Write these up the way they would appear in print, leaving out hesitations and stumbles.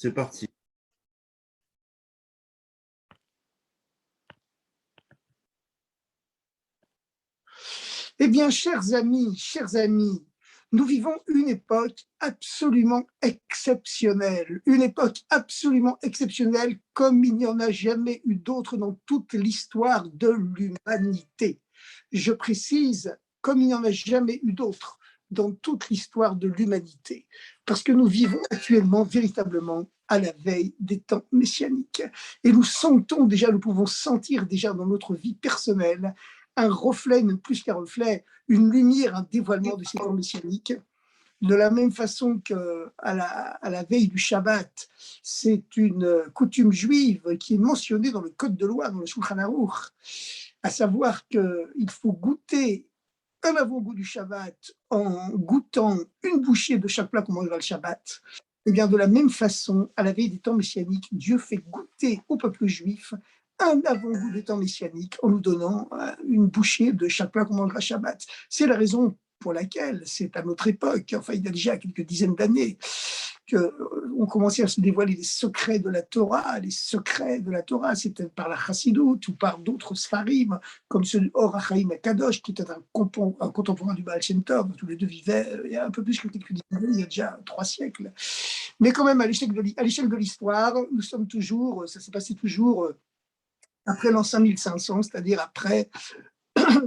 C'est parti. Eh bien, chers amis, nous vivons une époque absolument exceptionnelle, comme il n'y en a jamais eu d'autre dans toute l'histoire de l'humanité. Je précise, comme il n'y en a jamais eu d'autre dans toute l'histoire de l'humanité, parce que nous vivons actuellement véritablement à la veille des temps messianiques. Et nous pouvons sentir déjà dans notre vie personnelle un reflet, même plus qu'un reflet, une lumière, un dévoilement de ces temps messianiques. De la même façon qu'à la veille du Shabbat, c'est une coutume juive qui est mentionnée dans le Code de loi, dans le Shulchan Aruch, à savoir qu'il faut goûter un avant-goût du Shabbat en goûtant une bouchée de chaque plat qu'on mangera le Shabbat. Et bien, de la même façon, à la veille des temps messianiques, Dieu fait goûter au peuple juif un avant-goût des temps messianiques en nous donnant une bouchée de chaque plat qu'on mangera Shabbat. C'est la raison pour laquelle c'est à notre époque, enfin il y a déjà quelques dizaines d'années, qu'on commençait à se dévoiler les secrets de la Torah. Les secrets de la Torah, c'était par la Chassidoute ou par d'autres Sfarim, comme celui Or HaChaim HaKadosh, qui était un contemporain du Baal Shem Tov. Tous les deux vivaient il y a un peu plus que quelques dizaines d'années, il y a déjà 3 siècles. Mais quand même, à l'échelle de l'histoire, nous sommes toujours, ça s'est passé toujours après l'an 5500, c'est-à-dire après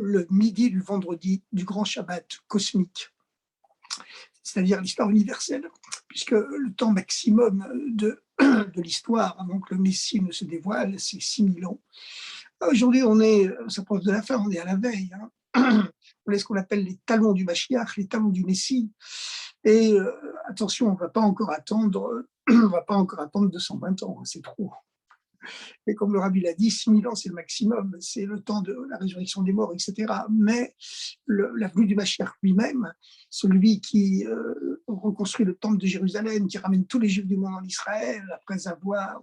le midi du vendredi du grand Shabbat cosmique, c'est-à-dire l'histoire universelle, puisque le temps maximum de l'histoire avant que le Messie ne se dévoile, c'est 6000 ans. Aujourd'hui, on s'approche de la fin, on est à la veille. On est ce qu'on appelle les talons du Mashiach, les talons du Messie. Et attention, on ne va pas encore attendre 220 ans, c'est trop. Et comme le Rabbi l'a dit, 6000 ans, c'est le maximum, c'est le temps de la résurrection des morts, etc. Mais la venue du Mashiach lui-même, celui qui reconstruit le temple de Jérusalem, qui ramène tous les Juifs du monde en Israël, après avoir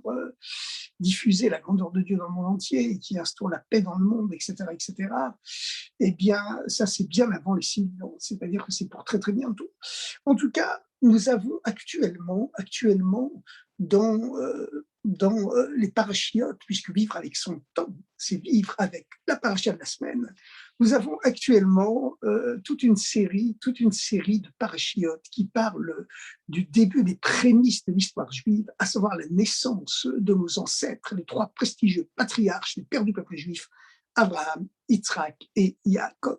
diffusé la grandeur de Dieu dans le monde entier, et qui instaure la paix dans le monde, etc., eh bien, ça, c'est bien avant les 6000 ans. C'est-à-dire que c'est pour très, très bientôt. En tout cas, nous avons actuellement dans les parachiotes, puisque vivre avec son temps, c'est vivre avec la paracha de la semaine. Nous avons actuellement toute une série de parachiotes qui parlent du début des prémices de l'histoire juive, à savoir la naissance de nos ancêtres, les 3 prestigieux patriarches, les pères du peuple juif, Abraham, Yitzhak et Yaakov.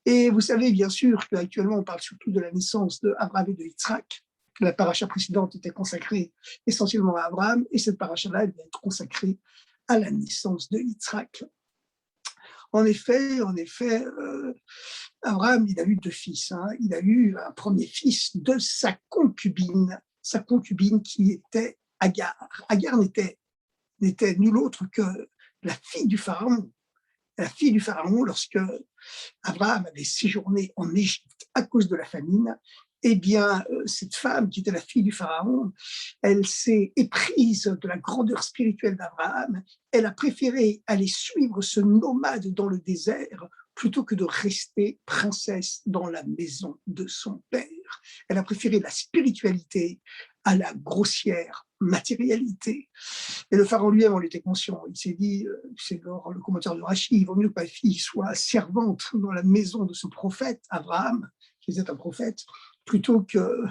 Et vous savez bien sûr qu'actuellement on parle surtout de la naissance d'Abraham et de Yitzhak. La paracha précédente était consacrée essentiellement à Abraham, et cette paracha-là, elle va être consacrée à la naissance de Yitzhak. En effet, Abraham, il a eu 2 fils. Il a eu un premier fils de sa concubine qui était Agar. Agar n'était nulle autre que la fille du Pharaon. La fille du Pharaon, lorsque Abraham avait séjourné en Égypte à cause de la famine, eh bien, cette femme qui était la fille du Pharaon, elle s'est éprise de la grandeur spirituelle d'Abraham. Elle a préféré aller suivre ce nomade dans le désert plutôt que de rester princesse dans la maison de son père. Elle a préféré la spiritualité à la grossière matérialité. Et le pharaon lui-même en était conscient. Il s'est dit, c'est le commentaire de Rachi, il vaut mieux que ma fille soit servante dans la maison de ce prophète, Abraham, qui était un prophète, plutôt que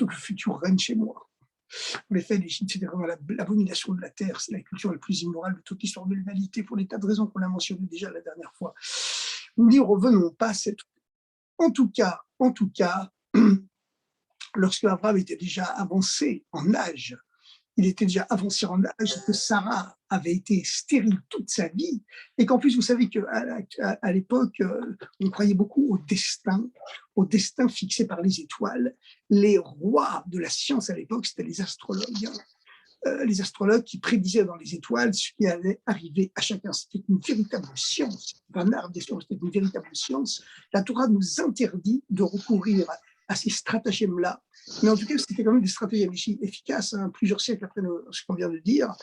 future reine chez moi. En effet, l'Égypte, c'était vraiment l'abomination de la terre, c'est la culture la plus immorale de toute l'histoire de l'humanité, pour des tas de raisons qu'on a mentionnées déjà la dernière fois. N'y revenons pas. En tout cas, lorsque Abraham était déjà avancé en âge, que Sarah avait été stérile toute sa vie, et qu'en plus, vous savez qu'à l'époque, on croyait beaucoup au destin fixé par les étoiles. Les rois de la science à l'époque, c'était les astrologues. Les astrologues qui prédisaient dans les étoiles ce qui allait arriver à chacun. C'était une véritable science, un art des sciences, c'était une véritable science. La Torah nous interdit de recourir à ces stratagèmes-là. Mais en tout cas, c'était quand même des stratagèmes efficaces. Plusieurs siècles après ce qu'on vient de dire,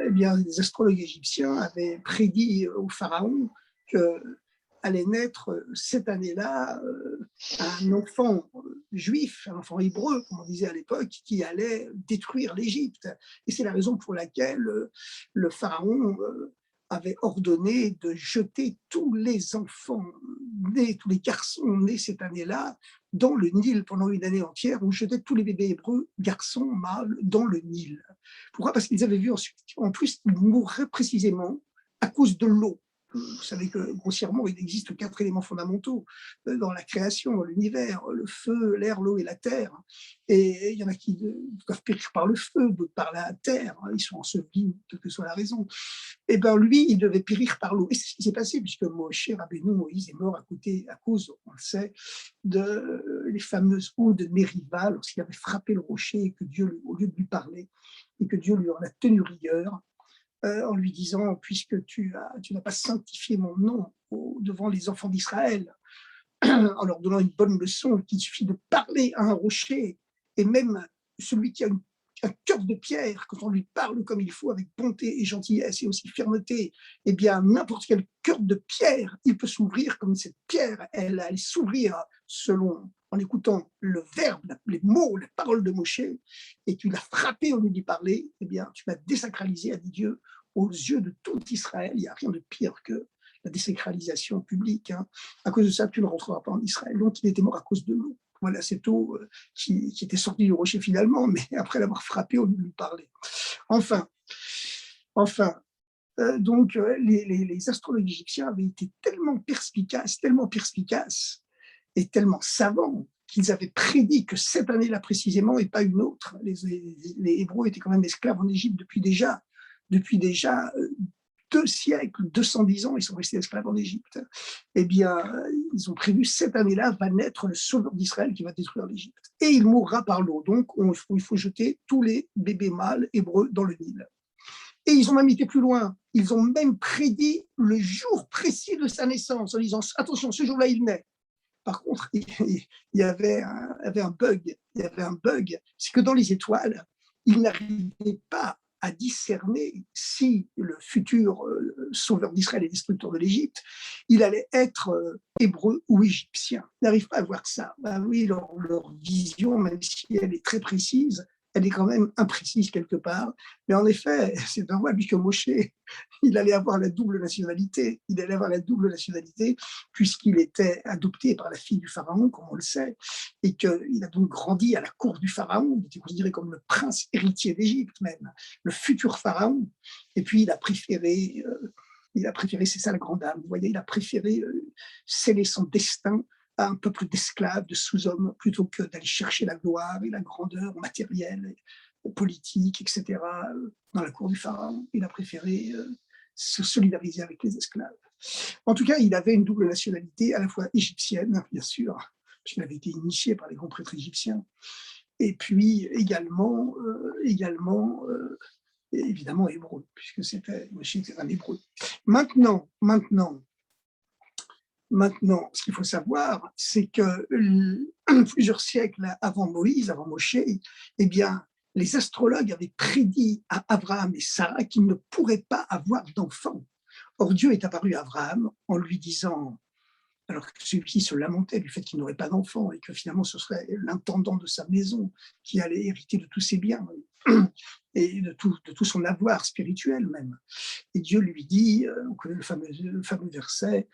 eh bien, les astrologues égyptiens avaient prédit au pharaon que allait naître cette année-là un enfant juif, un enfant hébreu, comme on disait à l'époque, qui allait détruire l'Égypte. Et c'est la raison pour laquelle le pharaon avait ordonné de jeter tous les enfants nés, tous les garçons nés cette année-là, dans le Nil pendant une année entière. On jetait tous les bébés hébreux, garçons, mâles, dans le Nil. Pourquoi? Parce qu'ils avaient vu ensuite, en plus, ils mourraient précisément à cause de l'eau. Vous savez que grossièrement, il existe 4 éléments fondamentaux dans la création, dans l'univers: le feu, l'air, l'eau et la terre. Et il y en a qui doivent périr par le feu, d'autres par la terre. Ils sont ensevelis, quelle que soit la raison. Et bien lui, il devait périr par l'eau. Et c'est ce qui s'est passé, puisque Moshe Rabbeinu, Moïse, est mort à cause, on le sait, de les fameuses eaux de Mériba, lorsqu'il avait frappé le rocher et que Dieu, au lieu de lui parler, et que Dieu lui en a tenu rigueur, en lui disant: puisque tu n'as pas sanctifié mon nom devant les enfants d'Israël, en leur donnant une bonne leçon, qu'il suffit de parler à un rocher, et même celui qui a un cœur de pierre, quand on lui parle comme il faut, avec bonté et gentillesse et aussi fermeté, eh bien, n'importe quel cœur de pierre, il peut s'ouvrir comme cette pierre, elle allait s'ouvrir selon, en écoutant le verbe, les mots, les paroles de Moshe, et tu l'as frappé au lieu d'y parler, eh bien, tu m'as désacralisé, a dit Dieu, aux yeux de tout Israël. Il n'y a rien de pire que la désacralisation publique. Hein. À cause de ça, tu ne rentreras pas en Israël. Donc, il était mort à cause de l'eau. Voilà, cette eau qui était sortie du rocher finalement, mais après l'avoir frappé, on lui parlait. Enfin, donc les astrologues égyptiens avaient été tellement perspicaces et tellement savants qu'ils avaient prédit que cette année-là précisément et pas une autre. Les Hébreux étaient quand même esclaves en Égypte depuis déjà 2 siècles, 210 ans, ils sont restés esclaves en Égypte. Eh bien, ils ont prévu cette année-là va naître le sauveur d'Israël qui va détruire l'Égypte. Et il mourra par l'eau. Donc, il faut jeter tous les bébés mâles hébreux dans le Nil. Et ils ont même été plus loin. Ils ont même prédit le jour précis de sa naissance en disant: attention, ce jour-là, il naît. Par contre, il y avait un bug. Il y avait un bug. C'est que dans les étoiles, ils n'arrivaient pas à discerner si le futur sauveur d'Israël et destructeur de l'Égypte, il allait être hébreu ou égyptien. Ils n'arrivent pas à voir ça. Ben oui, leur vision, même si elle est très précise, elle est quand même imprécise quelque part. Mais en effet, c'est un voie, puisque Moshe, il allait avoir la double nationalité. Il allait avoir la double nationalité puisqu'il était adopté par la fille du pharaon, comme on le sait, et qu'il a donc grandi à la cour du pharaon. Il était considéré comme le prince héritier d'Égypte même, le futur pharaon. Et puis il a préféré, c'est ça la grande âme, vous voyez, il a préféré sceller son destin à un peuple d'esclaves, de sous-hommes, plutôt que d'aller chercher la gloire et la grandeur matérielle, politique, etc. Dans la cour du pharaon. Il a préféré se solidariser avec les esclaves. En tout cas, il avait une double nationalité, à la fois égyptienne, bien sûr, puisqu'il avait été initié par les grands prêtres égyptiens, et puis également évidemment hébreu, puisque c'était un hébreu. Maintenant, ce qu'il faut savoir, c'est que plusieurs siècles avant Moïse, avant Moshe, eh bien, les astrologues avaient prédit à Abraham et Sarah qu'ils ne pourraient pas avoir d'enfants. Or, Dieu est apparu à Abraham en lui disant, alors que celui-ci se lamentait du fait qu'il n'aurait pas d'enfant et que finalement ce serait l'intendant de sa maison qui allait hériter de tous ses biens et de tout son avoir spirituel même. Et Dieu lui dit, on connaît le fameux verset,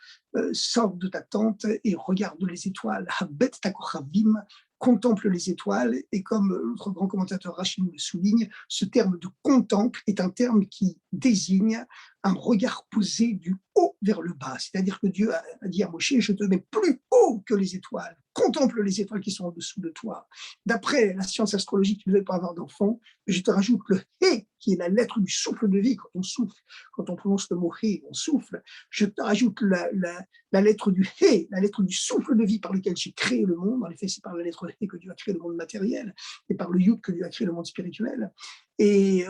sors de ta tente et regarde les étoiles, habet takochavim, contemple les étoiles, et comme l'autre grand commentateur Rachid le souligne, ce terme de contemple est un terme qui désigne un regard posé du haut vers le bas. C'est-à-dire que Dieu a dit à Moshe, je te mets plus haut que les étoiles, contemple les étoiles qui sont en dessous de toi. D'après la science astrologique, tu ne devais pas avoir d'enfant, mais je te rajoute le hé, qui est la lettre du souffle de vie. Quand on souffle, quand on prononce le mot hé, on souffle. Je te rajoute la lettre du hé, la lettre du souffle de vie par lequel j'ai créé le monde. En effet, c'est par la lettre hé que Dieu a créé le monde matériel, et par le yud que Dieu a créé le monde spirituel. Et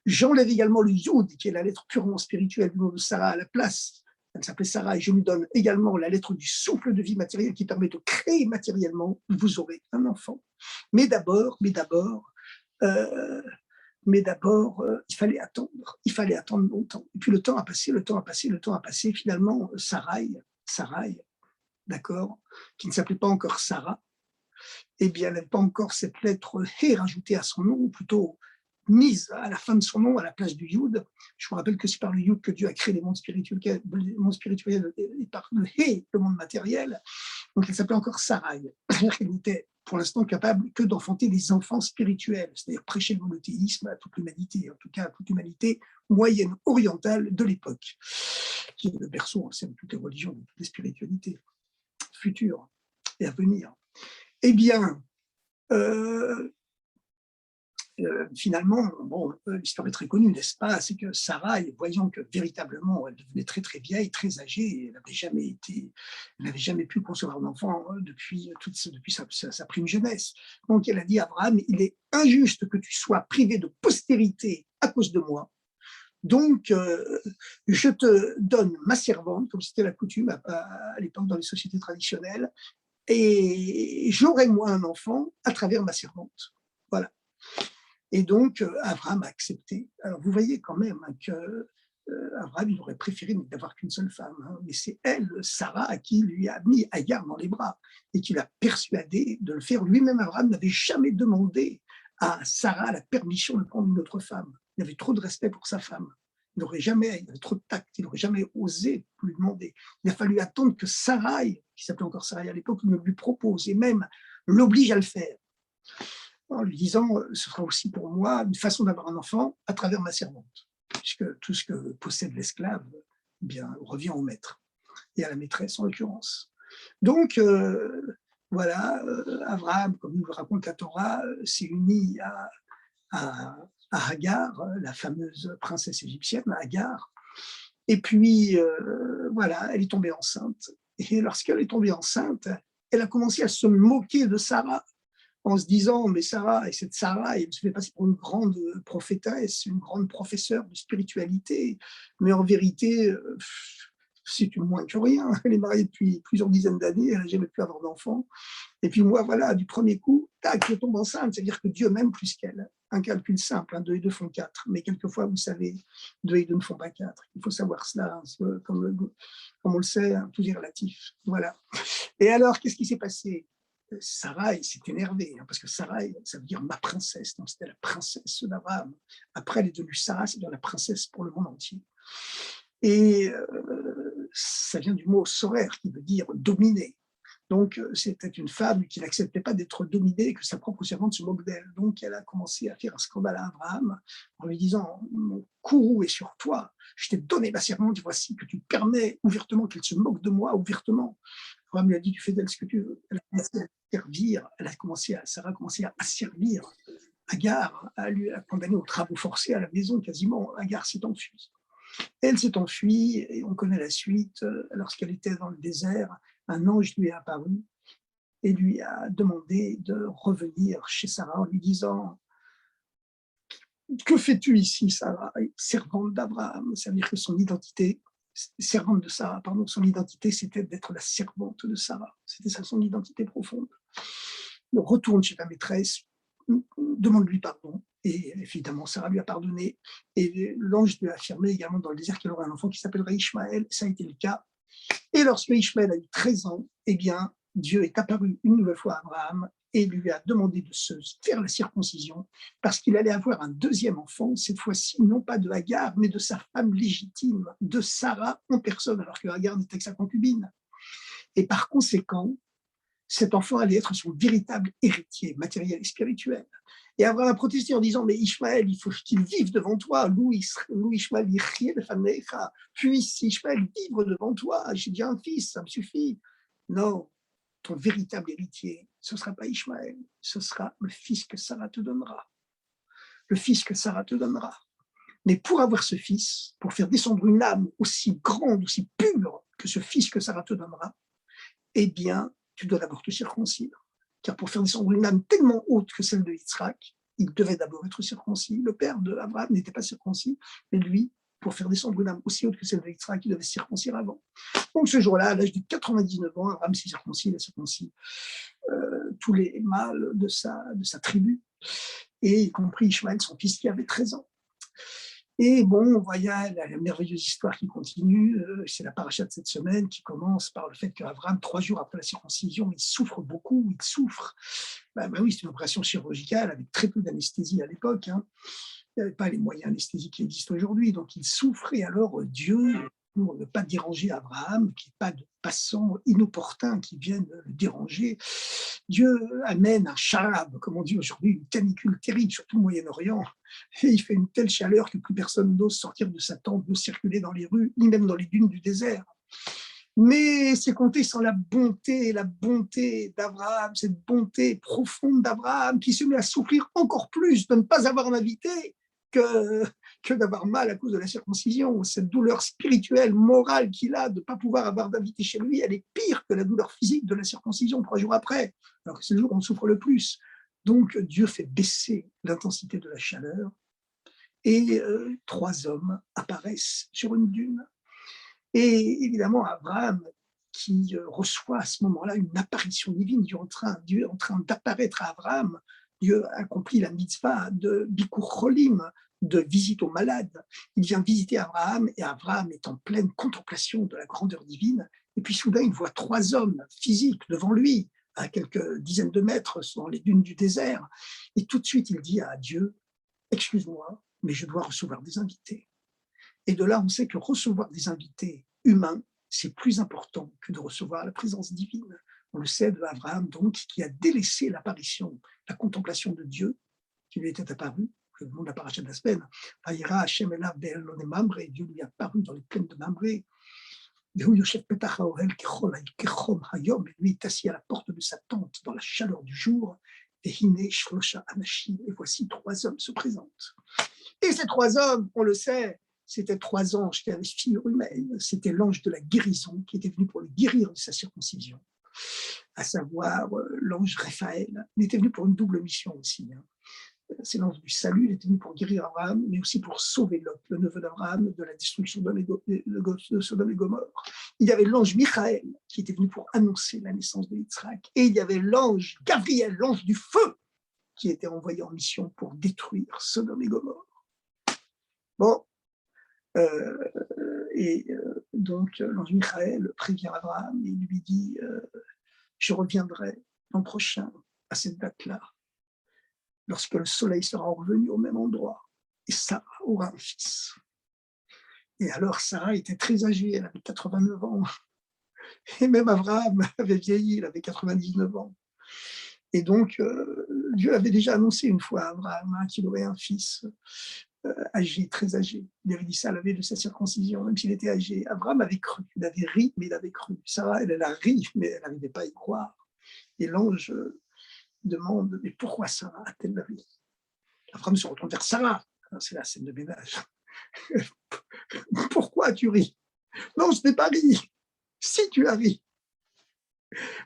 j'enlève également le yud, qui est la lettre purement spirituelle du nom de Sarah, à la place. Elle s'appelait Sarah, et je lui donne également la lettre du souffle de vie matériel qui permet de créer matériellement, vous aurez un enfant. Mais d'abord, euh, il fallait attendre longtemps. Et puis le temps a passé. Finalement, Sarai, Sarai, d'accord, qui ne s'appelait pas encore Sarah, eh bien, elle n'avait pas encore cette lettre Hé rajoutée à son nom, ou plutôt mise à la fin de son nom, à la place du Yud. Je vous rappelle que c'est par le Yud que Dieu a créé les mondes spirituels et par le Hé, le monde matériel. Donc, elle s'appelait encore Sarai. Elle n'était pour l'instant capable que d'enfanter des enfants spirituels, c'est-à-dire prêcher le monothéisme à toute l'humanité, en tout cas à toute l'humanité moyenne orientale de l'époque, qui est le berceau de toutes les religions, de toutes les spiritualités futures et à venir. Eh bien, finalement, bon, l'histoire est très connue, n'est-ce pas? C'est que Sarah, voyant que véritablement elle devenait très très vieille, très âgée, elle n'avait jamais pu concevoir un enfant depuis sa prime jeunesse. Donc elle a dit à Abraham, il est injuste que tu sois privé de postérité à cause de moi. Donc, je te donne ma servante, comme c'était la coutume à l'époque dans les sociétés traditionnelles, et j'aurai moi un enfant à travers ma servante. Voilà. Et donc, Abraham a accepté. Alors, vous voyez quand même que Abraham, il aurait préféré n'avoir qu'une seule femme, hein, mais c'est elle, Sarah, qui lui a mis Agar dans les bras et qui l'a persuadé de le faire. Lui-même, Abraham n'avait jamais demandé à Sarah la permission de prendre une autre femme. Il avait trop de respect pour sa femme. Il avait trop de tact, il n'aurait jamais osé lui demander. Il a fallu attendre que Sarai, qui s'appelait encore Sarai à l'époque, me lui propose et même l'oblige à le faire, en lui disant ce sera aussi pour moi une façon d'avoir un enfant à travers ma servante, puisque tout ce que possède l'esclave bien revient au maître et à la maîtresse en l'occurrence. Donc voilà, Abraham, comme nous le raconte la Torah, s'est uni à Hagar, la fameuse princesse égyptienne, Hagar. Et puis, voilà, elle est tombée enceinte. Et lorsqu'elle est tombée enceinte, elle a commencé à se moquer de Sarah, en se disant, mais Sarah, et cette Sarah, elle se fait passer pour une grande prophétesse, une grande professeure de spiritualité, mais en vérité, c'est une moins que rien. Elle est mariée depuis plusieurs dizaines d'années, elle n'a jamais pu avoir d'enfant. Et puis moi, voilà, du premier coup, tac, je tombe enceinte, c'est-à-dire que Dieu m'aime plus qu'elle. Un calcul simple, 2 et 2 font 4, mais quelquefois, vous savez, 2 et 2 ne font pas 4. Il faut savoir cela, hein, comme on le sait, tout est relatif. Voilà. Et alors, qu'est-ce qui s'est passé? Sarai s'est énervée, hein, parce que Sarai, ça veut dire ma princesse, donc c'était la princesse d'Abraham. Après, elle est devenue Sarah, c'est-à-dire la princesse pour le monde entier. Et ça vient du mot sorer, qui veut dire dominer. Donc, c'était une femme qui n'acceptait pas d'être dominée, que sa propre servante se moque d'elle. Donc, elle a commencé à faire un scandale à Abraham en lui disant mon courroux est sur toi, je t'ai donné ma servante, voici que tu permets ouvertement qu'elle se moque de moi, ouvertement. Abraham lui a dit tu fais d'elle ce que tu veux. Elle a commencé à servir, Sarah a commencé à servir Agar, à lui a condamné aux travaux forcés à la maison quasiment. Agar s'est enfuie. Elle s'est enfuie et on connaît la suite. Lorsqu'elle était dans le désert, un ange lui est apparu et lui a demandé de revenir chez Sarah en lui disant que fais-tu ici, Sarah, servante d'Abraham? Ça veut dire que son identité, servante de Sarah, pardon, son identité, c'était d'être la servante de Sarah. C'était ça son identité profonde. Donc, retourne chez ta maîtresse, demande-lui pardon. Et évidemment, Sarah lui a pardonné. Et l'ange lui a affirmé également dans le désert qu'il aurait un enfant qui s'appellerait Ishmaël. Ça a été le cas. Et lorsque Ishmaël a eu 13 ans, eh bien, Dieu est apparu une nouvelle fois à Abraham et lui a demandé de se faire la circoncision parce qu'il allait avoir un deuxième enfant, cette fois-ci non pas de Hagar, mais de sa femme légitime, de Sarah en personne, alors que Hagar n'était que sa concubine. Et par conséquent, cet enfant allait être son véritable héritier matériel et spirituel. Et Abraham a protesté en disant, mais Ishmaël, il faut qu'il vive devant toi. Ishmaël, puisse Ishmaël vivre devant toi. J'ai déjà un fils, ça me suffit. Non, ton véritable héritier, ce ne sera pas Ishmaël, ce sera le fils que Sarah te donnera. Le fils que Sarah te donnera. Mais pour avoir ce fils, pour faire descendre une âme aussi grande, aussi pure que ce fils que Sarah te donnera, eh bien, tu dois d'abord te circoncire. Car pour faire descendre une âme tellement haute que celle de Yitzhak, il devait d'abord être circoncis. Le père d'Abraham n'était pas circoncis, mais lui, pour faire descendre une âme aussi haute que celle de Yitzhak, il devait se circoncire avant. Donc ce jour-là, à l'âge de 99 ans, Abraham s'est circoncis, il a circoncis tous les mâles de sa tribu, et y compris Ishmaël, son fils qui avait 13 ans. Et bon, voilà la merveilleuse histoire qui continue, c'est la paracha de cette semaine qui commence par le fait qu'Abraham, 3 jours après la circoncision, il souffre beaucoup, il souffre. Oui, c'est une opération chirurgicale avec très peu d'anesthésie à l'époque, hein. Il n'y avait pas les moyens anesthésiques qui existent aujourd'hui, donc il souffre. Et alors Dieu, pour ne pas déranger Abraham, qu'il n'y ait pas de passants inopportuns qui viennent le déranger, Dieu amène un charab, comme on dit aujourd'hui, une canicule terrible, surtout au Moyen-Orient, et il fait une telle chaleur que plus personne n'ose sortir de sa tente, n'ose circuler dans les rues, ni même dans les dunes du désert. Mais c'est compté sans la bonté d'Abraham, cette bonté profonde d'Abraham qui se met à souffrir encore plus de ne pas avoir un invité que, que d'avoir mal à cause de la circoncision. Cette douleur spirituelle, morale qu'il a de ne pas pouvoir avoir d'invité chez lui, elle est pire que la douleur physique de la circoncision 3 jours après, alors que c'est le jour où on souffre le plus. Donc Dieu fait baisser l'intensité de la chaleur et 3 hommes apparaissent sur une dune. Et évidemment, Abraham, qui reçoit à ce moment-là une apparition divine, Dieu est en train d'apparaître à Abraham. Dieu accomplit la mitzvah de Bikur Cholim, de visite aux malades. Il vient visiter Abraham et Abraham est en pleine contemplation de la grandeur divine. Et puis soudain, il voit 3 hommes physiques devant lui, à quelques dizaines de mètres dans les dunes du désert. Et tout de suite, il dit à Dieu, excuse-moi, mais je dois recevoir des invités. Et de là, on sait que recevoir des invités humains, c'est plus important que de recevoir la présence divine. On le sait de Abraham, donc, qui a délaissé l'apparition, la contemplation de Dieu, qui lui était apparu, le nom de la paracha de la semaine. Vaïra Hashem elav be'elon Mamre, Dieu lui est apparu dans les plaines de Mamre. Et lui est assis à la porte de sa tente dans la chaleur du jour. Et voici 3 hommes se présentent. Et ces 3 hommes, on le sait, c'était 3 anges qui avaient figure humaine. C'était l'ange de la guérison qui était venu pour le guérir de sa circoncision, à savoir l'ange Raphaël. Il était venu pour une double mission aussi, hein. C'est l'ange du salut, il était venu pour guérir Abraham, mais aussi pour sauver Lot, le neveu d'Abraham, de la destruction de Sodome et Gomorre. Il y avait l'ange Michael qui était venu pour annoncer la naissance de Yitzhak. Et il y avait l'ange Gabriel, l'ange du feu, qui était envoyé en mission pour détruire Sodome et Gomorre. Bon, donc l'ange Michael prévient Abraham et lui dit je reviendrai l'an prochain à cette date-là, lorsque le soleil sera revenu au même endroit, et Sarah aura un fils. Et alors Sarah était très âgée, elle avait 89 ans, et même Abraham avait vieilli, il avait 99 ans. Et donc Dieu avait déjà annoncé une fois à Abraham qu'il aurait un fils âgé, très âgé. Il avait dit ça à la veille de sa circoncision, même s'il était âgé. Abraham avait cru, il avait ri, mais il avait cru. Sarah, elle a ri, mais elle n'arrivait pas à y croire. Et l'ange demande, mais pourquoi Sarah a-t-elle ri? Abraham se retourne vers Sarah. C'est la scène de ménage. Pourquoi tu ris? Non, je n'ai pas ri. Si tu as ri.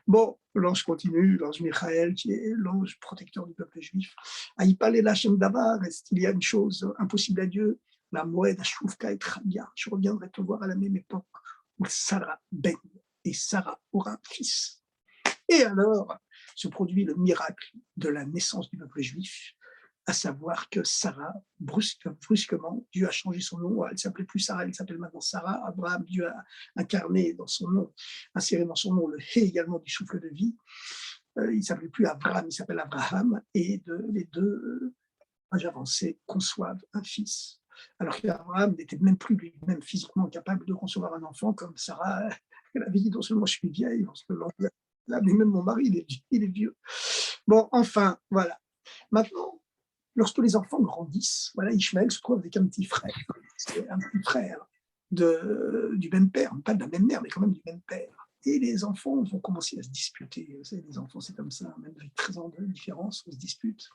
Bon, l'ange continue, l'ange Michael, qui est l'ange protecteur du peuple juif. Aïpale Lachem Davar, est-ce qu'il y a une chose impossible à Dieu? La Moed Ashufka et Trabia. Je reviendrai te voir à la même époque où Sarah ben et Sarah aura un fils. Et alors se produit le miracle de la naissance du peuple juif, à savoir que Sarah, brusquement, Dieu a changé son nom. Elle ne s'appelait plus Sarah, elle s'appelle maintenant Sarah. Abraham, Dieu a incarné dans son nom, inséré dans son nom le Hé également du souffle de vie. Il ne s'appelle plus Abraham, il s'appelle Abraham. Et les deux âges avancés conçoivent un fils. Alors qu'Abraham n'était même plus lui-même physiquement capable de concevoir un enfant, comme Sarah, elle avait dit non seulement je suis vieille, là, mais même mon mari, il est vieux. Bon, enfin, voilà. Maintenant, lorsque les enfants grandissent, voilà, Ishmaël se trouve avec un petit frère. C'est un petit frère du même père, pas de la même mère, mais quand même du même père. Et les enfants vont commencer à se disputer. Vous savez, les enfants, c'est comme ça, même avec 13 ans de différence, on se dispute.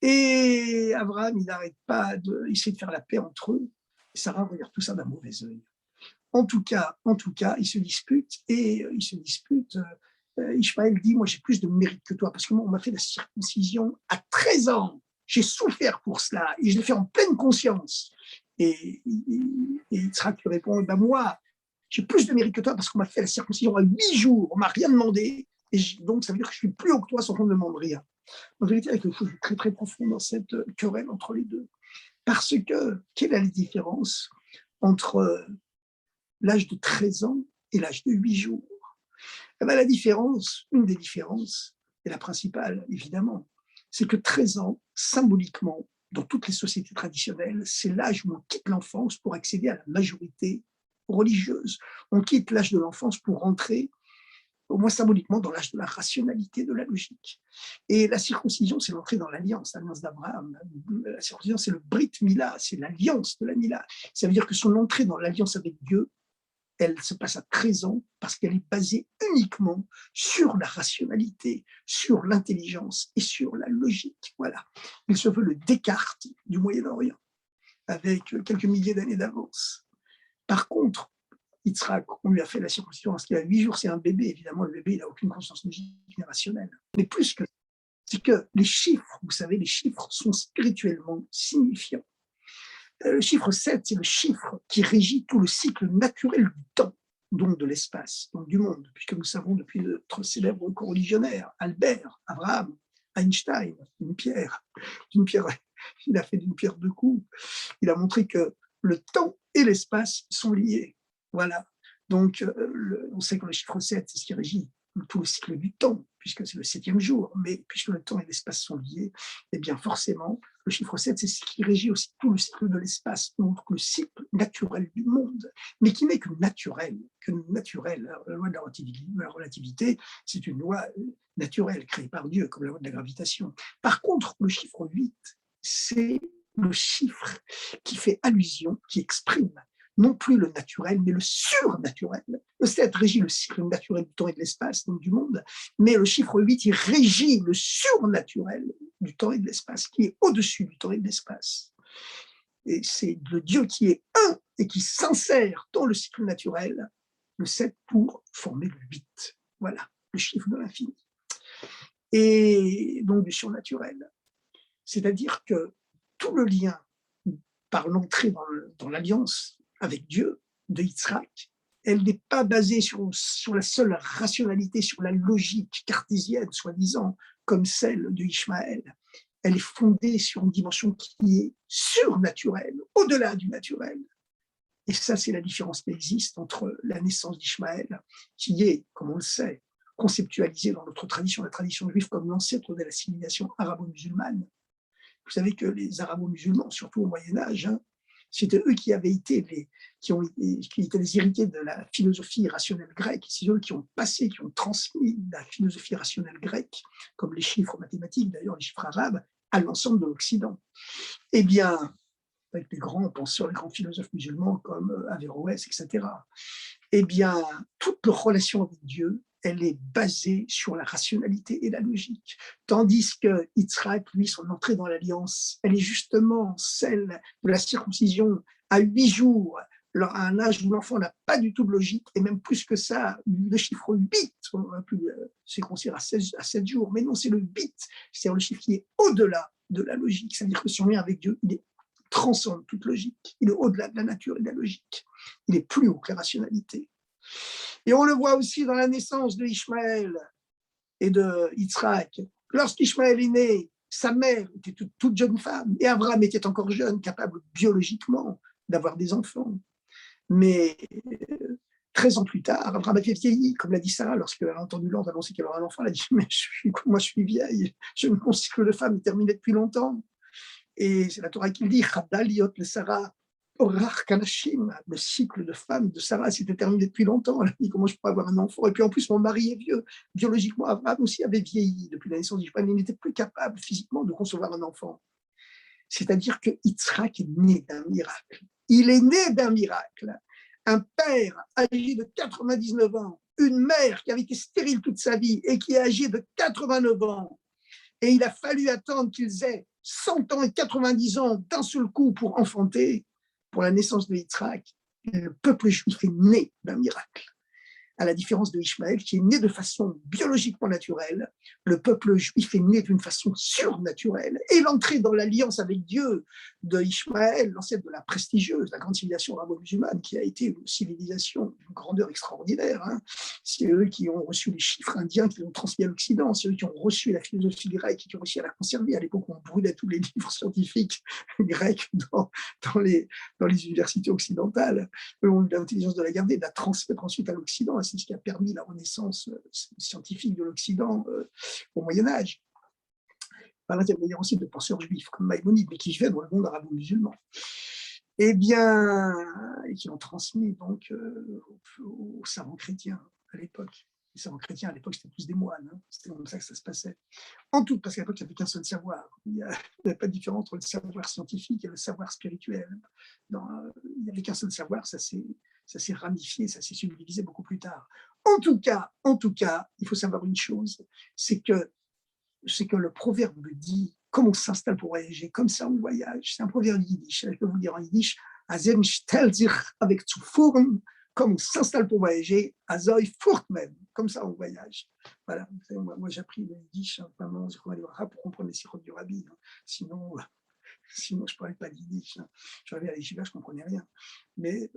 Et Abraham, il n'arrête pas d'essayer de faire la paix entre eux. Et Sarah regarde tout ça d'un mauvais œil. En tout cas, ils se disputent Ishmaël dit, moi j'ai plus de mérite que toi, parce que moi on m'a fait la circoncision à 13 ans. J'ai souffert pour cela, et je l'ai fait en pleine conscience. Et Yitzhak lui répond, ben moi, j'ai plus de mérite que toi, parce qu'on m'a fait la circoncision à 8 jours, on m'a rien demandé, et donc ça veut dire que je suis plus haut que toi sans qu'on me demande rien. En vérité, il y a quelque chose de très très profond dans cette querelle entre les deux. Parce que, quelle est la différence entre l'âge de 13 ans et l'âge de 8 jours? Eh bien, la différence, une des différences, et la principale, évidemment, c'est que 13 ans, symboliquement, dans toutes les sociétés traditionnelles, c'est l'âge où on quitte l'enfance pour accéder à la majorité religieuse. On quitte l'âge de l'enfance pour rentrer, au moins symboliquement, dans l'âge de la rationalité, de la logique. Et la circoncision, c'est l'entrée dans l'alliance d'Abraham. La circoncision, c'est le Brit Mila, c'est l'alliance de la Mila. Ça veut dire que son entrée dans l'alliance avec Dieu, elle se passe à 13 ans parce qu'elle est basée uniquement sur la rationalité, sur l'intelligence et sur la logique. Voilà. Il se veut le Descartes du Moyen-Orient, avec quelques milliers d'années d'avance. Par contre, Yitzhak, on lui a fait la circoncision parce qu'il a 8 jours, c'est un bébé. Évidemment, le bébé, il n'a aucune conscience logique ni rationnelle. Mais plus que ça, c'est que les chiffres, vous savez, les chiffres sont spirituellement signifiants. Le chiffre 7, c'est le chiffre qui régit tout le cycle naturel du temps, donc de l'espace, donc du monde, puisque nous savons depuis notre célèbre coreligionnaire, Albert, Abraham, Einstein, une pierre, il a fait d'une pierre deux coups. Il a montré que le temps et l'espace sont liés. Voilà. Donc, on sait que le chiffre 7, c'est ce qui régit tout le cycle du temps, puisque c'est le 7e jour, mais puisque le temps et l'espace sont liés, eh bien forcément, le chiffre 7, c'est ce qui régit aussi tout le cycle de l'espace, donc le cycle naturel du monde, mais qui n'est que naturel. La loi de la relativité, c'est une loi naturelle créée par Dieu, comme la loi de la gravitation. Par contre, le chiffre 8, c'est le chiffre qui fait allusion, qui exprime non plus le naturel, mais le surnaturel. Le 7 régit le cycle naturel du temps et de l'espace, donc du monde, mais le chiffre 8, il régit le surnaturel du temps et de l'espace, qui est au-dessus du temps et de l'espace. Et c'est le Dieu qui est un et qui s'insère dans le cycle naturel, le 7 pour former le 8. Voilà, le chiffre de l'infini. Et donc du surnaturel. C'est-à-dire que tout le lien par l'entrée dans l'alliance avec Dieu de Yitzhak, elle n'est pas basée sur la seule rationalité, sur la logique cartésienne, soi-disant, comme celle de Ishmaël. Elle est fondée sur une dimension qui est surnaturelle, au-delà du naturel. Et ça, c'est la différence qui existe entre la naissance d'Ishmaël, qui est, comme on le sait, conceptualisée dans notre tradition, la tradition juive, comme l'ancêtre de l'assimilation arabo-musulmane. Vous savez que les arabo-musulmans, surtout au Moyen-Âge, c'était eux qui étaient les héritiers de la philosophie rationnelle grecque. C'est eux qui ont transmis la philosophie rationnelle grecque, comme les chiffres mathématiques, d'ailleurs les chiffres arabes, à l'ensemble de l'Occident. Eh bien, avec les grands penseurs, les grands philosophes musulmans comme Averroès, etc. Eh bien, toute leur relation avec Dieu, elle est basée sur la rationalité et la logique. Tandis que Yitzhak, lui, son entrée dans l'alliance, elle est justement celle de la circoncision à 8 jours, à un âge où l'enfant n'a pas du tout de logique, et même plus que ça, le chiffre 8, on aurait pu circoncire à 7 jours, mais non, c'est le 8, c'est-à-dire le chiffre qui est au-delà de la logique, c'est-à-dire que son lien avec Dieu, il transcende toute logique, il est au-delà de la nature et de la logique, il est plus haut que la rationalité. Et on le voit aussi dans la naissance de Ishmaël et de Yitzhak. Lorsqu'Ishmaël est né, sa mère était toute jeune femme et Abraham était encore jeune, capable biologiquement d'avoir des enfants. Mais 13 ans plus tard, Abraham avait vieilli, comme l'a dit Sarah, lorsqu'elle a entendu l'ange annoncer qu'elle aurait un enfant. Elle a dit, mais moi je suis vieille, je me cycle de femme est terminé depuis longtemps. Et c'est la Torah qui le dit, Chadaliot le Sarah, Orach Kanashim, le cycle de femme de Sarah s'était terminé depuis longtemps. Elle a dit, comment je pourrais avoir un enfant? Et puis en plus, mon mari est vieux. Biologiquement, Abraham aussi avait vieilli depuis la naissance d'Ishmaël. Il n'était plus capable physiquement de concevoir un enfant. C'est-à-dire que Yitzhak est né d'un miracle. Il est né d'un miracle. Un père âgé de 99 ans, une mère qui avait été stérile toute sa vie et qui est âgée de 89 ans. Et il a fallu attendre qu'ils aient 100 ans et 90 ans d'un seul coup pour enfanter, pour la naissance de Yitzhak. Le peuple juif est né d'un miracle. À la différence de Ishmaël, qui est né de façon biologiquement naturelle, le peuple juif est né d'une façon surnaturelle. Et l'entrée dans l'alliance avec Dieu de Ishmaël, l'ancêtre de la prestigieuse, la grande civilisation arabo-musulmane, qui a été une civilisation d'une grandeur extraordinaire. Hein. C'est eux qui ont reçu les chiffres indiens, qui l'ont transmis à l'Occident. C'est eux qui ont reçu la philosophie grecque et qui ont réussi à la conserver. À l'époque, on brûlait tous les livres scientifiques grecs dans les universités occidentales. Eux ont eu l'intelligence de la garder, de la transmettre ensuite à l'Occident. C'est ce qui a permis la renaissance scientifique de l'Occident au Moyen-Âge, par l'intermédiaire aussi de penseurs juifs comme Maïmonide, mais qui vivaient dans le monde arabo-musulman. Eh bien, et qui l'ont transmis donc aux savants chrétiens à l'époque. Les savants chrétiens à l'époque, c'était plus des moines. Hein. C'était comme ça que ça se passait. En tout, parce qu'à l'époque, il n'y avait qu'un seul savoir. Il n'y avait pas de différence entre le savoir scientifique et le savoir spirituel. Il n'y avait qu'un seul savoir, ça s'est ramifié, ça s'est subdivisé beaucoup plus tard. En tout cas, il faut savoir une chose, c'est que le proverbe dit, comme on s'installe pour voyager, comme ça on voyage. C'est un proverbe yiddish. Je peux vous dire en yiddish, Azem stellt sich avec zu fuhren, comme on s'installe pour voyager, Azoy furtmen, comme ça on voyage. Voilà. Moi j'ai appris le yiddish, pour comprendre les sirops du rabbi. Sinon, je ne parlais pas yiddish. Je suis à l'Yeshiva, je ne comprenais rien. Mais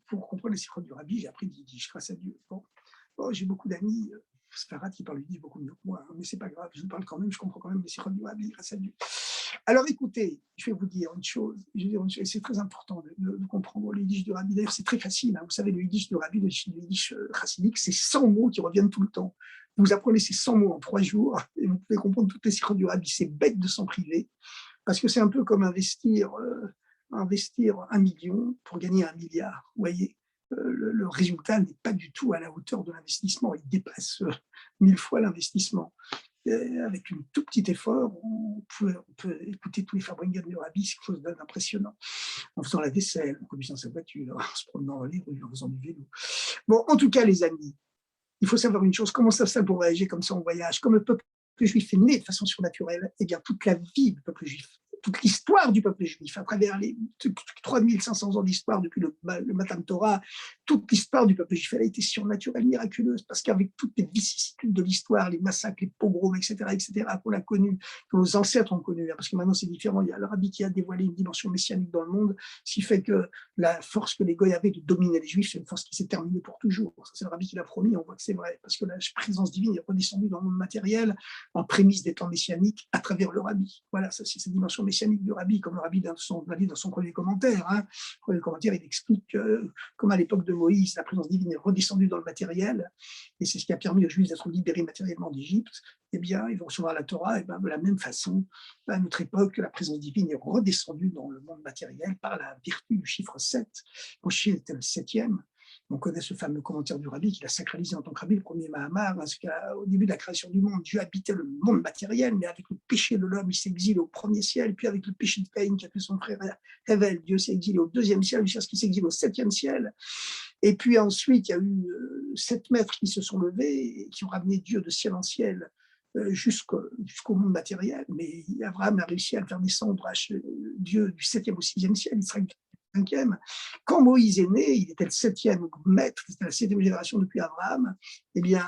pour comprendre les sirops du rabbi, j'ai appris le yiddish, grâce à Dieu. Bon, j'ai beaucoup d'amis Sfarad qui parle yiddish beaucoup mieux que moi, mais c'est pas grave, je parle quand même, je comprends quand même les sirops du rabbi, grâce à Dieu. Alors écoutez, je vais vous dire une chose, c'est très important de comprendre le yiddish du rabbi. D'ailleurs, c'est très facile, hein. Vous savez, le yiddish du rabbi, le yiddish chassidique, c'est 100 mots qui reviennent tout le temps. Vous apprenez ces 100 mots en 3 jours et vous pouvez comprendre toutes les sirops du rabbi. C'est bête de s'en priver, parce que c'est un peu comme investir 1 million pour gagner 1 milliard, vous voyez. Le résultat n'est pas du tout à la hauteur de l'investissement, il dépasse 1000 fois l'investissement. Avec un tout petit effort, on peut écouter tous les fabricants du rabbi, c'est quelque chose d'impressionnant. En faisant la vaisselle, en conduisant sa voiture, en se promenant dans les rues, en faisant du vélo. Bon, en tout cas, les amis, il faut savoir une chose, comment ça pour voyager comme ça en voyage, comme le peuple juif est né de façon surnaturelle, eh bien toute la vie du peuple juif, toute l'histoire du peuple juif, à travers les 3500 ans d'histoire depuis le Matan Torah, toute l'histoire du peuple juif, elle a été surnaturelle, miraculeuse, parce qu'avec toutes les vicissitudes de l'histoire, les massacres, les pogroms, etc., qu'on a connus, que nos ancêtres ont connus, parce que maintenant c'est différent, il y a le rabbi qui a dévoilé une dimension messianique dans le monde, ce qui fait que la force que les Goïs avaient de dominer les Juifs, c'est une force qui s'est terminée pour toujours. Ça, c'est le rabbi qui l'a promis, on voit que c'est vrai, parce que la présence divine est redescendue dans le monde matériel en prémisse des temps messianiques à travers le rabbi. Voilà, ça c'est cette dimension messianique du rabbi, comme le rabbi dans son premier commentaire. Hein. Le premier commentaire, il explique comme à l'époque de Moïse, la présence divine est redescendue dans le matériel, et c'est ce qui a permis aux Juifs d'être libérés matériellement d'Égypte. Eh bien, ils vont recevoir la Torah, et bien, de la même façon, à notre époque, la présence divine est redescendue dans le monde matériel par la vertu du chiffre 7. Moshe était le 7e. On connaît ce fameux commentaire du rabbi qu'il a sacralisé en tant que rabbi, le premier Mahamar, parce qu'au début de la création du monde, Dieu habitait le monde matériel, mais avec le péché de l'homme, il s'est exilé au premier ciel, puis avec le péché de Caïn qui a fait son frère Hevel, Dieu s'est exilé au 2e ciel, jusqu'à ce qu'il s'exile au 7e ciel. Et puis ensuite, il y a eu 7 maîtres qui se sont levés et qui ont ramené Dieu de ciel en ciel jusqu'au monde matériel. Mais Abraham a réussi à le faire descendre Dieu du 7e au 6e ciel, Israël 5e. Quand Moïse est né, il était le 7e maître, c'était la 7e génération depuis Abraham, eh bien,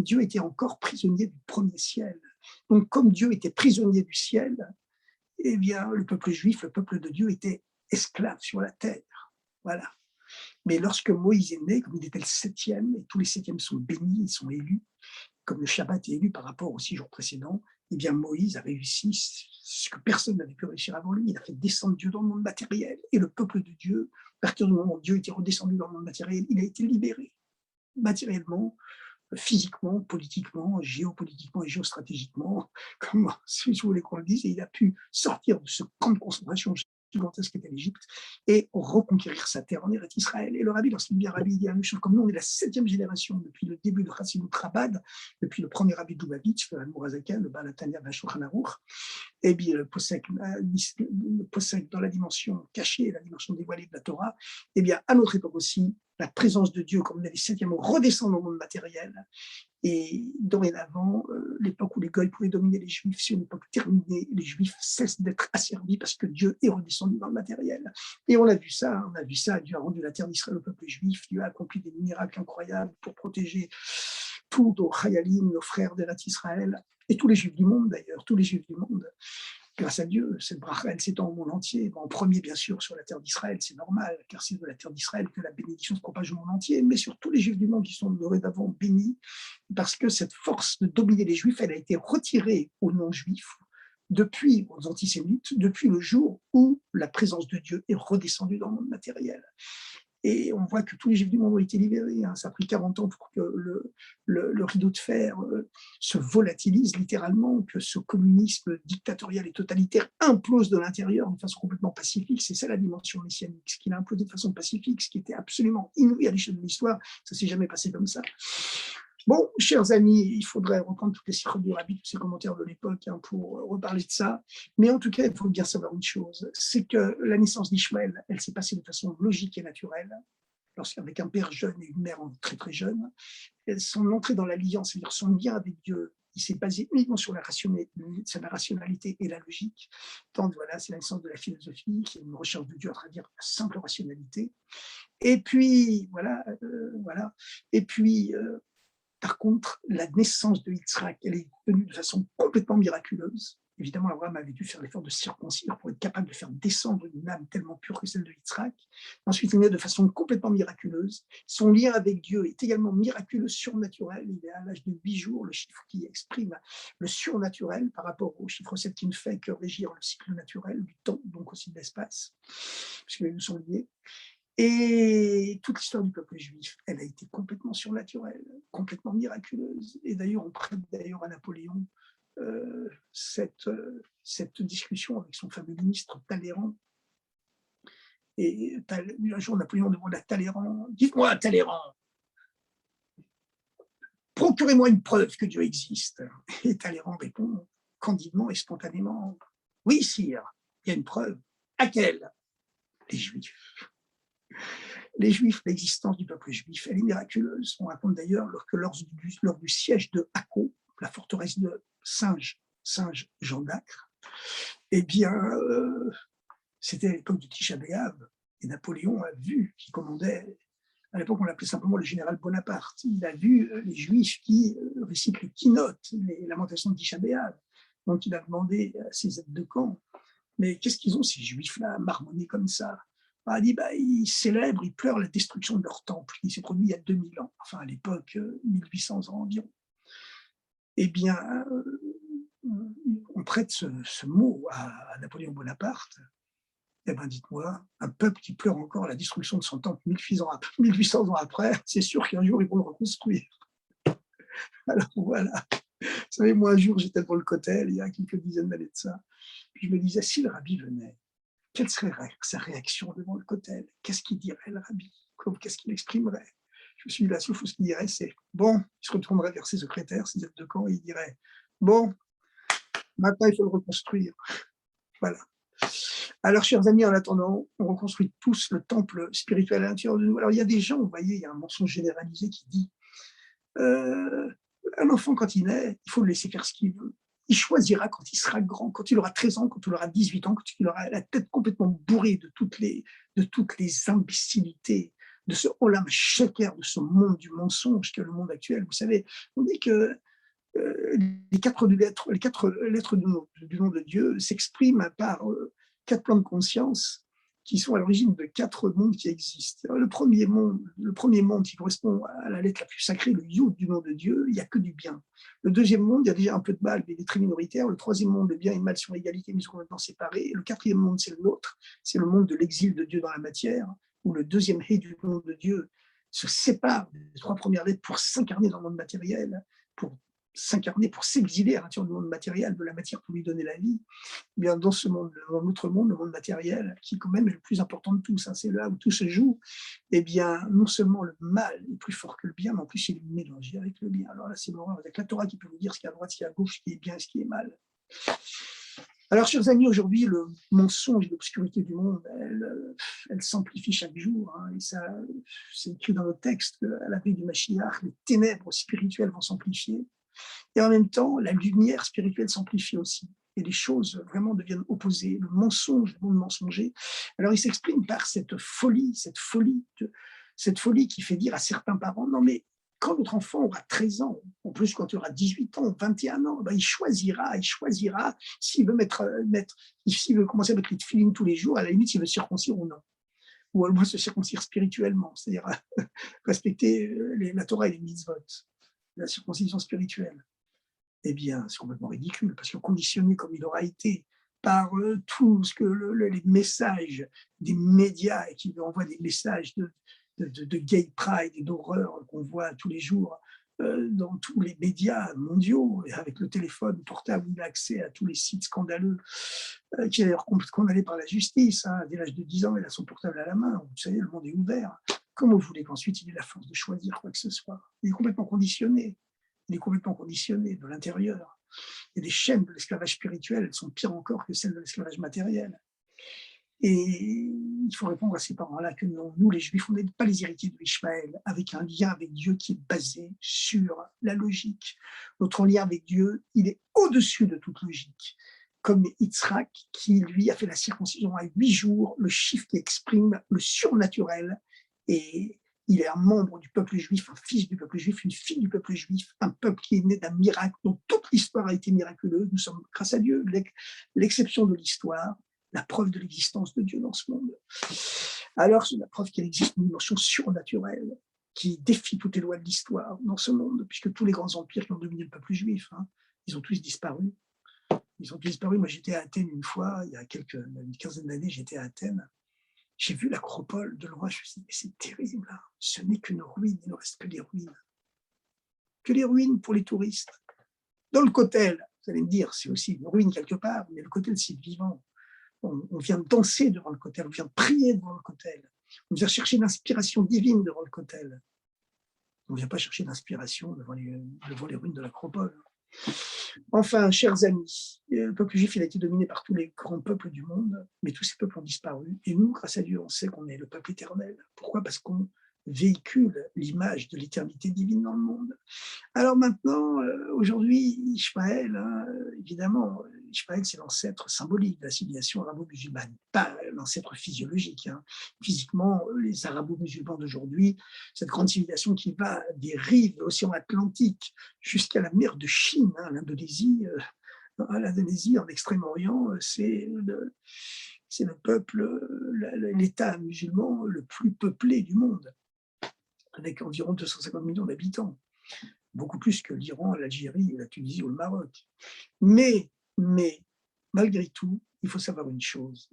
Dieu était encore prisonnier du premier ciel. Donc, comme Dieu était prisonnier du ciel, eh bien, le peuple juif, le peuple de Dieu, était esclave sur la terre. Voilà. Mais lorsque Moïse est né, comme il était le 7e, et tous les 7e sont bénis, ils sont élus, comme le Shabbat est élu par rapport aux 6 jours précédents, eh bien Moïse a réussi ce que personne n'avait pu réussir avant lui. Il a fait descendre Dieu dans le monde matériel. Et le peuple de Dieu, à partir du moment où Dieu était redescendu dans le monde matériel, il a été libéré matériellement, physiquement, politiquement, géopolitiquement et géostratégiquement, comme si je voulais qu'on le dise, et il a pu sortir de ce camp de concentration gigantesque qu'était l'Égypte et reconquérir sa terre en Eretz Israël. Et le rabbi, lorsqu'il dit rabbi, il dit la même chose, comme nous, on est la 7e génération depuis le début de Chassidut Chabad, depuis le premier rabbi Dubavitch, le Mourazaken, le Baal HaTanya, le Shulchan Aruch, et bien le Posek dans la dimension cachée, la dimension dévoilée de la Torah, et bien à notre époque aussi, la présence de Dieu, comme on a dit, septièmement, redescend dans le monde matériel. Et dorénavant, l'époque où les Goïs pouvaient dominer les Juifs, c'est une époque terminée. Les Juifs cessent d'être asservis parce que Dieu est redescendu dans le matériel. Et on a vu ça, Dieu a rendu la terre d'Israël au peuple juif, Dieu a accompli des miracles incroyables pour protéger tous nos Chayalim, nos frères d'Eretz Israël, et tous les Juifs du monde d'ailleurs, tous les Juifs du monde. Grâce à Dieu, cette bracha, elle s'étend au monde entier. Bon, en premier, bien sûr, sur la terre d'Israël, c'est normal, car c'est de la terre d'Israël que la bénédiction se propage au monde entier, mais sur tous les Juifs du monde qui sont dorénavant bénis, parce que cette force de dominer les Juifs, elle a été retirée aux non-Juifs, depuis, aux antisémites, depuis le jour où la présence de Dieu est redescendue dans le monde matériel. Et on voit que tous les Juifs du monde ont été libérés. Ça a pris 40 ans pour que le rideau de fer se volatilise littéralement, que ce communisme dictatorial et totalitaire implose de l'intérieur de façon complètement pacifique. C'est ça la dimension messianique, ce qu'il a implosé de façon pacifique, ce qui était absolument inouï à l'échelle de l'histoire. Ça ne s'est jamais passé comme ça. Bon, chers amis, il faudrait reprendre toutes les sirops du Rabbi, tous ces commentaires de l'époque pour reparler de ça. Mais en tout cas, il faut bien savoir une chose, c'est que la naissance d'Ishmaël, elle s'est passée de façon logique et naturelle, lorsqu'avec un père jeune et une mère très très jeune, son entrée dans l'alliance, c'est-à-dire son lien avec Dieu, il s'est basé uniquement sur la rationalité et la logique. Donc voilà, c'est la naissance de la philosophie, qui est une recherche de Dieu à travers la simple rationalité. Et puis, voilà. Et puis, par contre, la naissance de Yitzhak, elle est venue de façon complètement miraculeuse. Évidemment, Abraham avait dû faire l'effort de circoncire pour être capable de faire descendre une âme tellement pure que celle de Yitzhak. Ensuite, il est né de façon complètement miraculeuse. Son lien avec Dieu est également miraculeux, surnaturel. Il est à l'âge de 8 jours, le chiffre qui exprime le surnaturel par rapport au chiffre 7 qui ne fait que régir le cycle naturel du temps, donc aussi de l'espace, puisque les deux sont liés. Et toute l'histoire du peuple juif, elle a été complètement surnaturelle, complètement miraculeuse. Et d'ailleurs, on prête d'ailleurs à Napoléon cette discussion avec son fameux ministre Talleyrand. Et un jour, Napoléon demande à Talleyrand, dites-moi, Talleyrand, procurez-moi une preuve que Dieu existe. Et Talleyrand répond candidement et spontanément, oui, sire, il y a une preuve. À quelle? Les Juifs. Les Juifs, l'existence du peuple juif, elle est miraculeuse. On raconte d'ailleurs que lors du siège de Akko, la forteresse de Singe Jean d'Acre, eh bien, c'était à l'époque de Tisha B'Av, et Napoléon a vu, qui commandait, à l'époque on l'appelait simplement le général Bonaparte, il a vu les Juifs qui récitent le Kinot, les lamentations de Tisha B'Av. Donc il a demandé à ses aides de camp, mais qu'est-ce qu'ils ont ces Juifs-là, marmonnés comme ça? Il dit, ils célèbrent, ils pleurent la destruction de leur temple, qui s'est produit il y a 2000 ans, enfin à l'époque, 1800 ans environ. Eh bien, on prête ce mot à Napoléon Bonaparte. Eh bien, dites-moi, un peuple qui pleure encore la destruction de son temple 1800 ans après, c'est sûr qu'un jour, ils vont le reconstruire. Alors voilà. Vous savez, moi, un jour, j'étais devant le Kotel, il y a quelques dizaines d'années de ça, puis je me disais, si le Rabbi venait, quelle serait sa réaction devant le Kotel? Qu'est-ce qu'il dirait, le Rabbi? Qu'est-ce qu'il exprimerait? Je me suis dit, la seule chose qu'il dirait, c'est bon, il se retournerait vers ses secrétaires, ses aides de camp, et il dirait bon, maintenant il faut le reconstruire. Voilà. Alors, chers amis, en attendant, on reconstruit tous le temple spirituel à l'intérieur de nous. Alors, il y a des gens, vous voyez, il y a un mensonge généralisé qui dit un enfant, quand il naît, il faut le laisser faire ce qu'il veut. Il choisira quand il sera grand, quand il aura 13 ans, quand il aura 18 ans, quand il aura la tête complètement bourrée de toutes les imbécilités, de ce olam sheker, de ce monde du mensonge que le monde actuel. Vous savez, on dit que les quatre lettres du nom de Dieu s'expriment par 4 plans de conscience qui sont à l'origine de 4 mondes qui existent. Alors, le premier monde qui correspond à la lettre la plus sacrée, le Yud du nom de Dieu, il n'y a que du bien. Le deuxième monde, il y a déjà un peu de mal, mais il est très minoritaire. Le troisième monde, le bien et le mal sont à égalité, mais sont complètement séparés. Et le quatrième monde, c'est le nôtre, c'est le monde de l'exil de Dieu dans la matière, où le deuxième Hé du nom de Dieu se sépare des 3 premières lettres pour s'incarner dans le monde matériel, pour s'incarner, pour s'exiler à l'intérieur du monde matériel, de la matière pour lui donner la vie. Eh bien, dans ce monde, dans notre monde, le monde matériel, qui quand même est le plus important de tous, c'est là où tout se joue, eh bien, non seulement le mal est plus fort que le bien, mais en plus il est mélangé avec le bien. Alors là, c'est l'horreur, avec la Torah qui peut vous dire ce qui est à droite, ce qui est à gauche, ce qui est bien, ce qui est mal. Alors, chers amis, aujourd'hui, le mensonge et l'obscurité du monde, elle s'amplifie chaque jour. Hein, et ça, c'est écrit dans le texte qu'à la veille du Mashiach, les ténèbres spirituelles vont s'amplifier. Et en même temps, la lumière spirituelle s'amplifie aussi. Et les choses vraiment deviennent opposées. Le mensonge, le monde mensonger. Alors, il s'exprime par cette folie qui fait dire à certains parents, non mais quand notre enfant aura 13 ans, en plus quand il aura 18 ans, 21 ans, ben, il choisira s'il veut s'il veut commencer à mettre les tefilines tous les jours, à la limite s'il veut se circoncire ou non, ou au moins se circoncire spirituellement, c'est-à-dire respecter la Torah et les mitzvot, la circoncision spirituelle. Eh bien, c'est complètement ridicule, parce que conditionné comme il aura été par tout ce que les messages des médias qui lui envoient des messages de gay pride et d'horreur qu'on voit tous les jours dans tous les médias mondiaux, et avec le téléphone portable, il a accès à tous les sites scandaleux, qui est d'ailleurs condamné par la justice. Hein, dès l'âge de 10 ans, il a son portable à la main. Vous savez, le monde est ouvert. Comment vous voulez qu'ensuite il ait la force de choisir quoi que ce soit? Il est complètement conditionné. Il est complètement conditionné de l'intérieur. Et les chaînes de l'esclavage spirituel, elles sont pires encore que celles de l'esclavage matériel. Et il faut répondre à ces parents-là que non, nous les Juifs, on n'est pas les héritiers de Ishmaël, avec un lien avec Dieu qui est basé sur la logique. Notre lien avec Dieu, il est au-dessus de toute logique. Comme Yitzhak, qui lui a fait la circoncision à 8 jours, le chiffre qui exprime le surnaturel. Et il est un membre du peuple juif, un fils du peuple juif, une fille du peuple juif, un peuple qui est né d'un miracle dont toute l'histoire a été miraculeuse. Nous sommes, grâce à Dieu, l'exception de l'histoire, la preuve de l'existence de Dieu dans ce monde. Alors, c'est la preuve qu'il existe une dimension surnaturelle qui défie toutes les lois de l'histoire dans ce monde, puisque tous les grands empires qui ont dominé le peuple juif, hein, ils ont tous disparu. Ils ont tous disparu. Moi, j'étais à Athènes une fois, il y a une quinzaine d'années, j'étais à Athènes. J'ai vu l'acropole de loin, je me suis dit, mais c'est terrible, hein. Ce n'est qu'une ruine, il ne reste que des ruines. Que les ruines pour les touristes. Dans le Kotel, vous allez me dire, c'est aussi une ruine quelque part, mais le Kotel, c'est vivant. On vient danser devant le Kotel, on vient prier devant le Kotel, on vient chercher l'inspiration divine devant le Kotel. On ne vient pas chercher l'inspiration devant les ruines de l'acropole. Enfin, chers amis, le peuple juif, il a été dominé par tous les grands peuples du monde, mais tous ces peuples ont disparu. Et nous, grâce à Dieu, on sait qu'on est le peuple éternel. Pourquoi? Parce qu'on véhicule l'image de l'éternité divine dans le monde. Alors maintenant, aujourd'hui, Ishmaël, hein, évidemment, Ishmaël, c'est l'ancêtre symbolique de la civilisation arabo-musulmane, pas l'ancêtre physiologique. Hein. Physiquement, les arabo-musulmans d'aujourd'hui, cette grande civilisation qui va des rives de l'océan Atlantique jusqu'à la mer de Chine, hein, l'Indonésie, en Extrême-Orient, c'est le peuple, l'État musulman le plus peuplé du monde, avec environ 250 millions d'habitants, beaucoup plus que l'Iran, l'Algérie, la Tunisie ou le Maroc. Mais, malgré tout, il faut savoir une chose,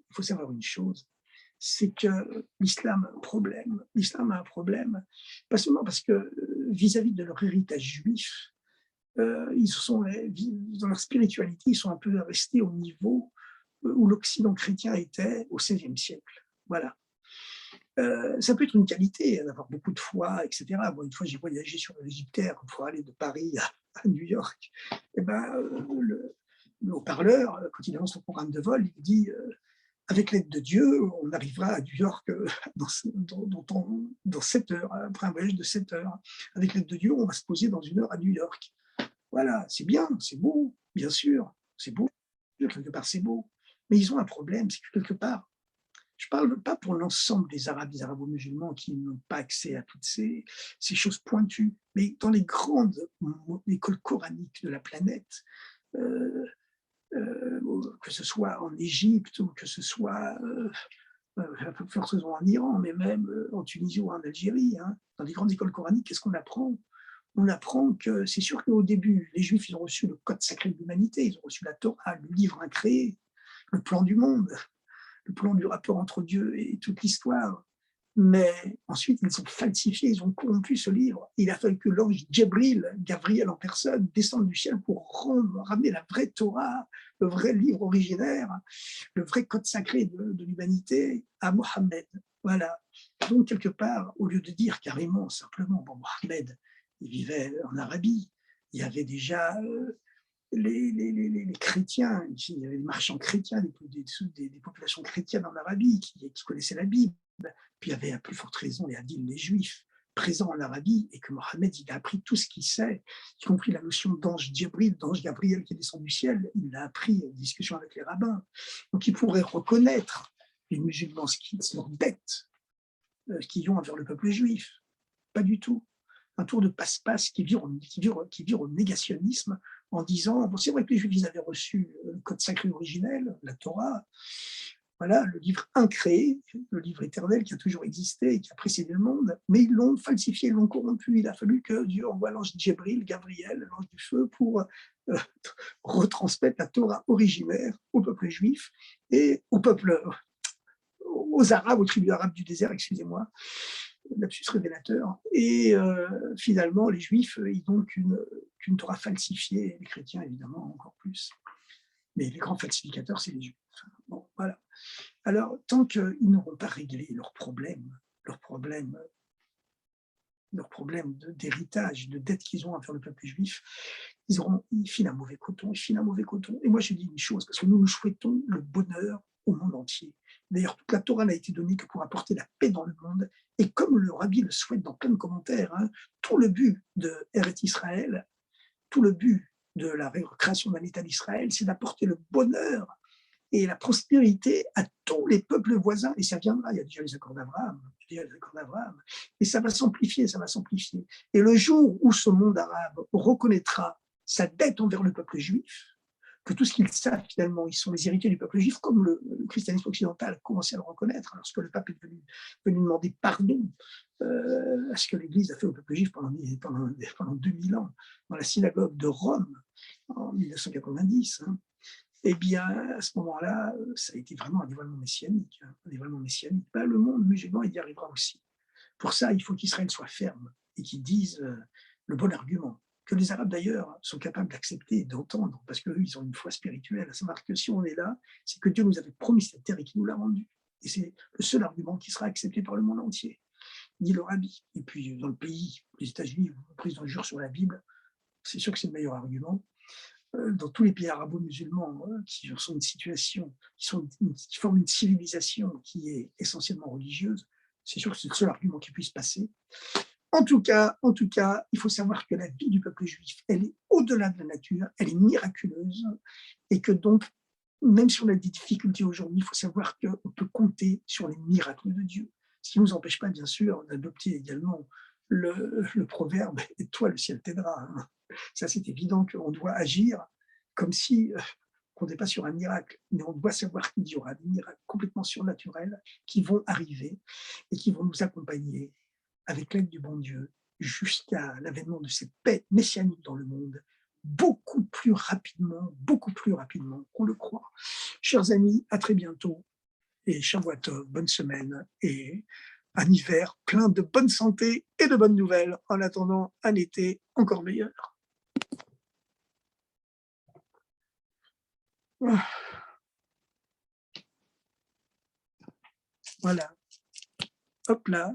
c'est que l'islam a un problème. L'islam a un problème, pas seulement parce que vis-à-vis de leur héritage juif, dans leur spiritualité, ils sont un peu restés au niveau où l'Occident chrétien était au XVIe siècle. Voilà. Ça peut être une qualité hein, d'avoir beaucoup de foi, etc. Bon, une fois, j'ai voyagé sur l'Égyptaire pour aller de Paris à New York. Et ben, le haut-parleur, quand il annonce le programme de vol, il dit avec l'aide de Dieu, on arrivera à New York dans 7 heures, après un voyage de 7 heures. Avec l'aide de Dieu, on va se poser dans 1 heure à New York. Voilà, c'est bien, c'est beau, bien sûr, c'est beau, quelque part c'est beau. Mais ils ont un problème, c'est que quelque part, je ne parle pas pour l'ensemble des Arabes, des Arabo-musulmans qui n'ont pas accès à toutes ces choses pointues, mais dans les grandes écoles coraniques de la planète, que ce soit en Égypte ou que ce soit forcément en Iran, mais même en Tunisie ou en Algérie, hein, dans les grandes écoles coraniques, qu'est-ce qu'on apprend? On apprend que c'est sûr qu'au début, les Juifs, ils ont reçu le code sacré de l'humanité, ils ont reçu la Torah, le livre incréé, le plan du monde, le plan du rapport entre Dieu et toute l'histoire. Mais ensuite, ils ont falsifié, ils ont corrompu ce livre. Il a fallu que l'ange Gabriel en personne, descende du ciel pour ramener la vraie Torah, le vrai livre originaire, le vrai code sacré de l'humanité à Mohammed. Voilà. Donc, quelque part, au lieu de dire carrément, simplement, bon, Mohammed, il vivait en Arabie, il y avait déjà les chrétiens, il y avait des marchands chrétiens, des populations chrétiennes en Arabie qui connaissaient la Bible. Puis il y avait à plus forte raison les Hadiths, les Juifs présents en Arabie, et que Mohammed il a appris tout ce qu'il sait, y compris la notion d'ange Djibril, d'ange Gabriel qui descend du ciel, il l'a appris en discussion avec les rabbins. Donc ils pourraient reconnaître, les musulmans, leur dette qu'ils ont envers le peuple juif. Pas du tout. Un tour de passe-passe qui vire au négationnisme en disant, bon, c'est vrai que les Juifs ils avaient reçu le code sacré originel, la Torah, voilà, le livre incréé, le livre éternel qui a toujours existé et qui a précédé le monde, mais ils l'ont falsifié, ils l'ont corrompu. Il a fallu que Dieu envoie l'ange Djibril, Gabriel, l'ange du feu, pour retransmettre la Torah originaire au peuple juif et aux Arabes, aux tribus arabes du désert, excusez-moi, lapsus révélateur. Et finalement, les Juifs, ils n'ont qu'une Torah falsifiée, et les chrétiens, évidemment, encore plus. Mais les grands falsificateurs, c'est les Juifs. Bon, voilà. Alors, tant qu'ils n'auront pas réglé leurs problèmes d'héritage, de dette qu'ils ont envers le peuple juif, ils filent un mauvais coton, Et moi, je dis une chose, parce que nous souhaitons le bonheur au monde entier. D'ailleurs, toute la Torah n'a été donnée que pour apporter la paix dans le monde. Et comme le Rabbi le souhaite dans plein de commentaires, tout le but de Eretz Israël, tout le but de la création d'un État d'Israël, c'est d'apporter le bonheur et la prospérité à tous les peuples voisins. Et ça viendra, il y a déjà les accords d'Abraham, et ça va s'amplifier. Et le jour où ce monde arabe reconnaîtra sa dette envers le peuple juif, que tout ce qu'ils savent finalement, ils sont les héritiers du peuple juif, comme le christianisme occidental a commencé à le reconnaître, lorsque le pape est venu demander pardon à ce que l'Église a fait au peuple juif pendant 2000 ans, dans la synagogue de Rome, en 1990. Eh bien, à ce moment-là, ça a été vraiment un dévoilement messianique. Le monde musulman, il y arrivera aussi. Pour ça, il faut qu'Israël soit ferme et qu'il dise le bon argument, que les Arabes d'ailleurs sont capables d'accepter et d'entendre, parce qu'eux, ils ont une foi spirituelle. À savoir que si on est là, c'est que Dieu nous avait promis cette terre et qu'il nous l'a rendue. Et c'est le seul argument qui sera accepté par le monde entier, dit le Rabbi. Et puis, dans le pays, les États-Unis, le président jure sur la Bible, c'est sûr que c'est le meilleur argument. Dans tous les pays arabo-musulmans qui sont une situation, qui forment une civilisation qui est essentiellement religieuse, c'est sûr que c'est le seul argument qui puisse passer. En tout cas, il faut savoir que la vie du peuple juif, elle est au-delà de la nature, elle est miraculeuse, et que donc, même si on a des difficultés aujourd'hui, il faut savoir qu'on peut compter sur les miracles de Dieu. Ce qui ne nous empêche pas, bien sûr, d'adopter également le proverbe « Et toi, le ciel t'aidera ». Ça, c'est évident qu'on doit agir comme si on n'était pas sur un miracle, mais on doit savoir qu'il y aura des miracles complètement surnaturels qui vont arriver et qui vont nous accompagner avec l'aide du bon Dieu jusqu'à l'avènement de cette paix messianique dans le monde, beaucoup plus rapidement qu'on le croit. Chers amis, à très bientôt et Shavua Tov, bonne semaine et un hiver plein de bonne santé et de bonnes nouvelles en attendant un été encore meilleur. Voilà. Hop là.